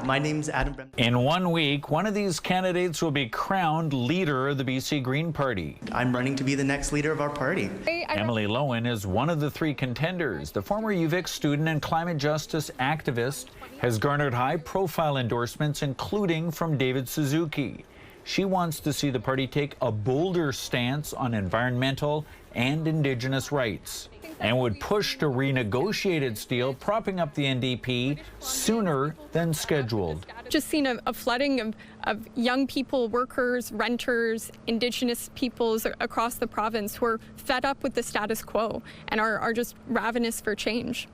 My name's Adam. In 1 week, one of these candidates will be crowned leader of the BC Green Party. I'm running to be the next leader of our party. Emily Lowen is one of the 3 contenders. The former UVic student and climate justice activist has garnered high-profile endorsements, including from David Suzuki. She wants to see the party take a bolder stance on environmental and Indigenous rights and would push to renegotiate its deal, propping up the NDP sooner than scheduled. Just seen a flooding of young people, workers, renters, Indigenous peoples across the province who are fed up with the status quo and are just ravenous for change.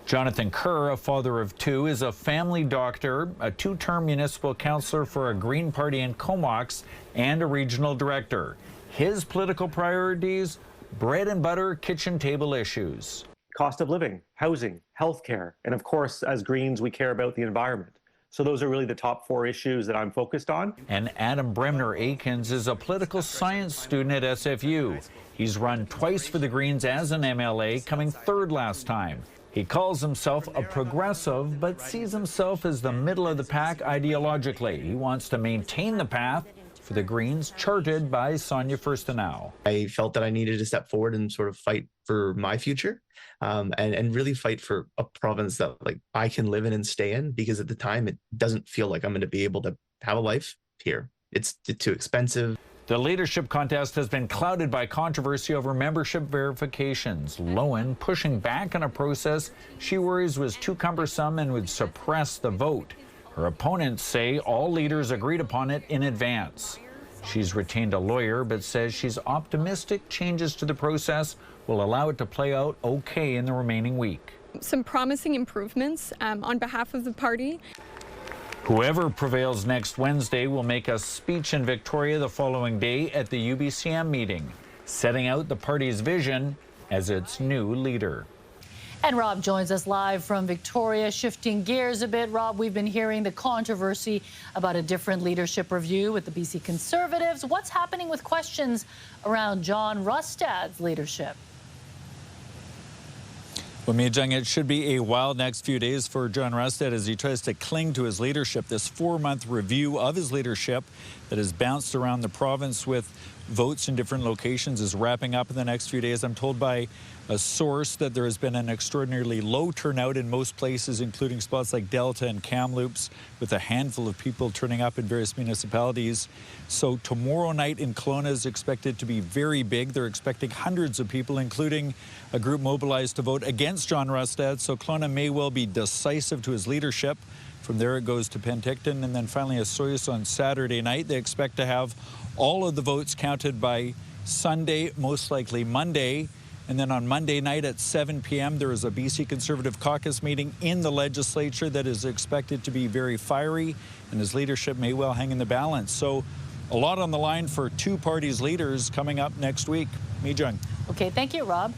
Jonathan Kerr, a father of 2, is a family doctor, a 2-term municipal councillor for a Green Party in Comox, and a regional director. His political priorities: bread and butter kitchen table issues. Cost of living, housing, healthcare, and of course, as Greens, we care about the environment. So those are really the top 4 issues that I'm focused on. And Adam Bremner-Akins is a political science student at SFU. He's run twice for the Greens as an MLA, coming 3rd last time. He calls himself a progressive, but sees himself as the middle of the pack ideologically. He wants to maintain the path for the Greens charted by Sonia Furstenau. I felt that I needed to step forward and sort of fight for my future, and really fight for a province that I can live in and stay in, because at the time it doesn't feel like I'm going to be able to have a life here. It's too expensive. The leadership contest has been clouded by controversy over membership verifications. Lowen pushing back on a process she worries was too cumbersome and would suppress the vote. Her opponents say all leaders agreed upon it in advance. She's retained a lawyer, but says she's optimistic changes to the process will allow it to play out okay in the remaining week. Some promising improvements on behalf of the party. Whoever prevails next Wednesday will make a speech in Victoria the following day at the UBCM meeting, setting out the party's vision as its new leader. And Rob joins us live from Victoria. Shifting gears a bit, Rob, we've been hearing the controversy about a different leadership review with the BC Conservatives. What's happening with questions around John Rustad's leadership? Well, Mia Jung, it should be a wild next few days for John Rustad as he tries to cling to his leadership. This 4-month review of his leadership that has bounced around the province with votes in different locations is wrapping up in the next few days. I'm told by a source that there has been an extraordinarily low turnout in most places, including spots like Delta and Kamloops, with a handful of people turning up in various municipalities. So tomorrow night in Kelowna is expected to be very big. They're expecting hundreds of people, including a group mobilized to vote against John Rustad. So Kelowna may well be decisive to his leadership. From there it goes to Penticton and then finally Osoyoos on Saturday night. They expect to have all of the votes counted by Sunday, most likely Monday. And then on Monday night at 7 p.m., there is a BC Conservative caucus meeting in the legislature that is expected to be very fiery, and his leadership may well hang in the balance. So a lot on the line for 2 parties' leaders coming up next week. Mi Jung. Okay, thank you, Rob.